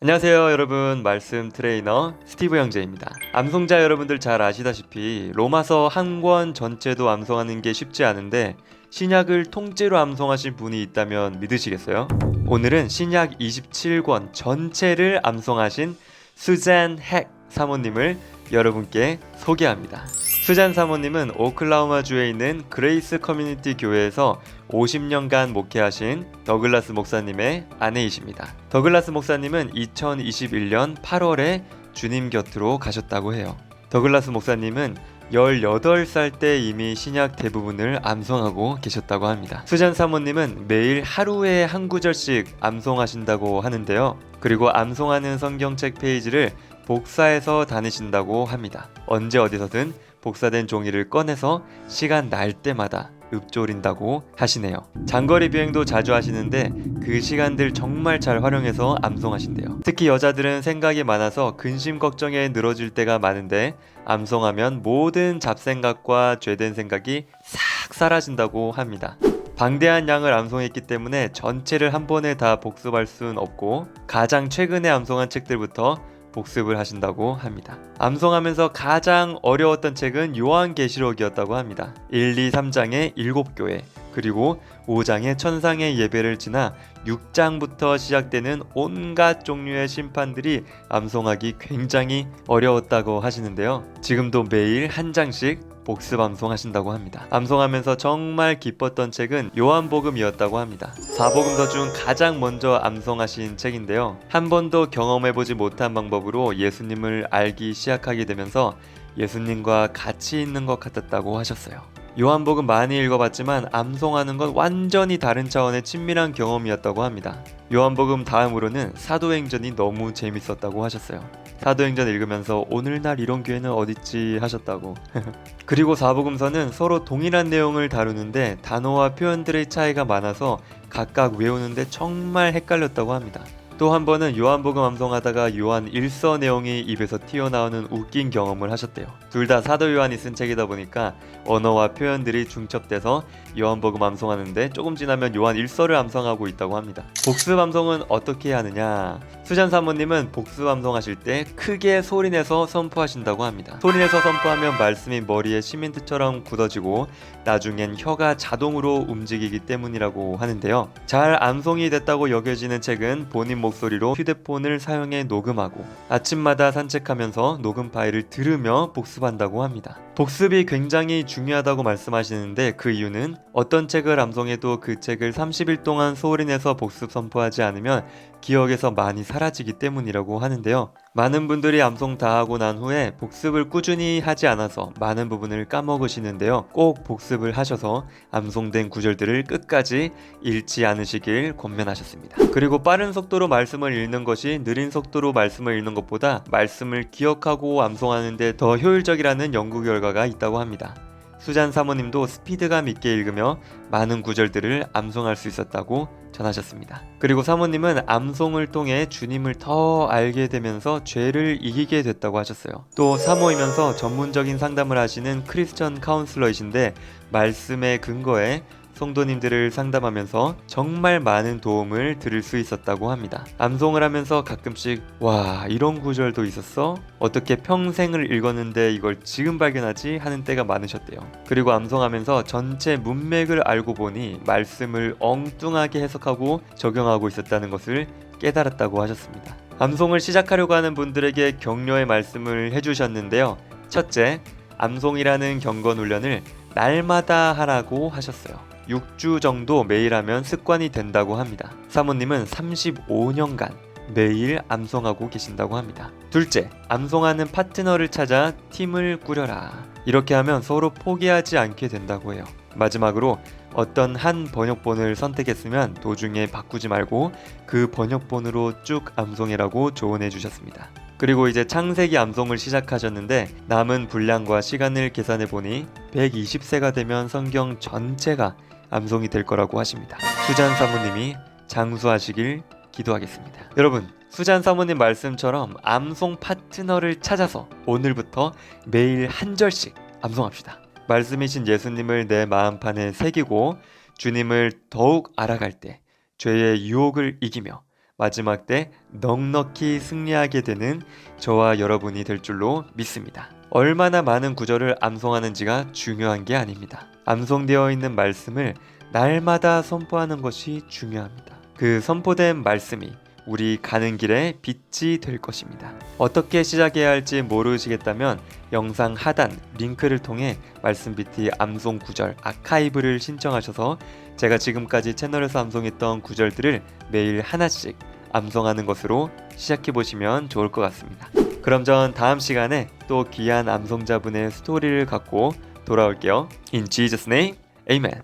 안녕하세요 여러분, 말씀 트레이너 스티브 형제입니다. 암송자 여러분들 잘 아시다시피 로마서 한 권 전체도 암송하는 게 쉽지 않은데 신약을 통째로 암송하신 분이 있다면 믿으시겠어요? 오늘은 신약 27권 전체를 암송하신 수잔 핵 사모님을 여러분께 소개합니다. 수잔 사모님은 오클라호마주에 있는 그레이스 커뮤니티 교회에서 50년간 목회하신 더글라스 목사님의 아내이십니다. 더글라스 목사님은 2021년 8월에 주님 곁으로 가셨다고 해요. 더글라스 목사님은 18살 때 이미 신약 대부분을 암송하고 계셨다고 합니다. 수잔 사모님은 매일 하루에 한 구절씩 암송하신다고 하는데요. 그리고 암송하는 성경책 페이지를 복사해서 다니신다고 합니다. 언제 어디서든 복사된 종이를 꺼내서 시간 날 때마다 읊조린다고 하시네요. 장거리 비행도 자주 하시는데 그 시간들 정말 잘 활용해서 암송하신대요. 특히 여자들은 생각이 많아서 근심 걱정에 늘어질 때가 많은데 암송하면 모든 잡생각과 죄된 생각이 싹 사라진다고 합니다. 방대한 양을 암송했기 때문에 전체를 한 번에 다 복습할 순 없고 가장 최근에 암송한 책들부터 복습을 하신다고 합니다. 암송하면서 가장 어려웠던 책은 요한계시록이었다고 합니다. 1, 2, 3장의 7교회 그리고 5장의 천상의 예배를 지나 6장부터 시작되는 온갖 종류의 심판들이 암송하기 굉장히 어려웠다고 하시는데요. 지금도 매일 한 장씩 복습 암송하신다고 합니다. 암송하면서 정말 기뻤던 책은 요한복음이었다고 합니다. 사복음서 중 가장 먼저 암송하신 책인데요. 한 번도 경험해보지 못한 방법으로 예수님을 알기 시작하게 되면서 예수님과 같이 있는 것 같았다고 하셨어요. 요한복음 많이 읽어봤지만 암송하는 건 완전히 다른 차원의 친밀한 경험이었다고 합니다. 요한복음 다음으로는 사도행전이 너무 재밌었다고 하셨어요. 사도행전 읽으면서 오늘날 이런 교회는 어딨지 하셨다고. 그리고 사복음서는 서로 동일한 내용을 다루는데 단어와 표현들의 차이가 많아서 각각 외우는데 정말 헷갈렸다고 합니다. 또 한 번은 요한복음 암송하다가 요한 1서 내용이 입에서 튀어나오는 웃긴 경험을 하셨대요. 둘 다 사도 요한이 쓴 책이다 보니까 언어와 표현들이 중첩돼서 요한복음 암송하는데 조금 지나면 요한 1서를 암송하고 있다고 합니다. 복습 암송은 어떻게 하느냐? 수잔 사모님은 복습 암송하실 때 크게 소리내서 선포하신다고 합니다. 소리내서 선포하면 말씀이 머리에 시멘트처럼 굳어지고 나중엔 혀가 자동으로 움직이기 때문이라고 하는데요. 잘 암송이 됐다고 여겨지는 책은 본인 목소리로 휴대폰을 사용해 녹음하고 아침마다 산책하면서 녹음 파일을 들으며 복습한다고 합니다. 복습이 굉장히 중요하다고 말씀하시는데 그 이유는 어떤 책을 암송해도 그 책을 30일 동안 소홀히내서 복습 선포하지 않으면 기억에서 많이 사라지기 때문이라고 하는데요. 많은 분들이 암송 다 하고 난 후에 복습을 꾸준히 하지 않아서 많은 부분을 까먹으시는데요. 꼭 복습을 하셔서 암송된 구절들을 끝까지 읽지 않으시길 권면하셨습니다. 그리고 빠른 속도로 말씀을 읽는 것이 느린 속도로 말씀을 읽는 것보다 말씀을 기억하고 암송하는 데 더 효율적이라는 연구 결과가 있다고 합니다. 수잔 사모님도 스피드감 있게 읽으며 많은 구절들을 암송할 수 있었다고 전하셨습니다. 그리고 사모님은 암송을 통해 주님을 더 알게 되면서 죄를 이기게 됐다고 하셨어요. 또 사모이면서 전문적인 상담을 하시는 크리스천 카운슬러이신데 말씀의 근거에 성도님들을 상담하면서 정말 많은 도움을 들을 수 있었다고 합니다. 암송을 하면서 가끔씩 와, 이런 구절도 있었어? 어떻게 평생을 읽었는데 이걸 지금 발견하지? 하는 때가 많으셨대요. 그리고 암송하면서 전체 문맥을 알고 보니 말씀을 엉뚱하게 해석하고 적용하고 있었다는 것을 깨달았다고 하셨습니다. 암송을 시작하려고 하는 분들에게 격려의 말씀을 해주셨는데요. 첫째, 암송이라는 경건 훈련을 날마다 하라고 하셨어요. 6주 정도 매일 하면 습관이 된다고 합니다. 사모님은 35년간 매일 암송하고 계신다고 합니다. 둘째, 암송하는 파트너를 찾아 팀을 꾸려라. 이렇게 하면 서로 포기하지 않게 된다고 해요. 마지막으로 어떤 한 번역본을 선택했으면 도중에 바꾸지 말고 그 번역본으로 쭉 암송해라고 조언해 주셨습니다. 그리고 이제 창세기 암송을 시작하셨는데 남은 분량과 시간을 계산해 보니 120세가 되면 성경 전체가 암송이 될 거라고 하십니다. 수잔 사모님이 장수하시길 기도하겠습니다. 여러분, 수잔 사모님 말씀처럼 암송 파트너를 찾아서 오늘부터 매일 한 절씩 암송합시다. 말씀이신 예수님을 내 마음판에 새기고 주님을 더욱 알아갈 때 죄의 유혹을 이기며 마지막 때 넉넉히 승리하게 되는 저와 여러분이 될 줄로 믿습니다. 얼마나 많은 구절을 암송하는지가 중요한 게 아닙니다. 암송되어 있는 말씀을 날마다 선포하는 것이 중요합니다. 그 선포된 말씀이 우리 가는 길에 빛이 될 것입니다. 어떻게 시작해야 할지 모르시겠다면 영상 하단 링크를 통해 말씀 PT 암송 구절 아카이브를 신청하셔서 제가 지금까지 채널에서 암송했던 구절들을 매일 하나씩 암송하는 것으로 시작해 보시면 좋을 것 같습니다. 그럼 전 다음 시간에 또 귀한 암송자분의 스토리를 갖고 돌아올게요. In Jesus' name, Amen.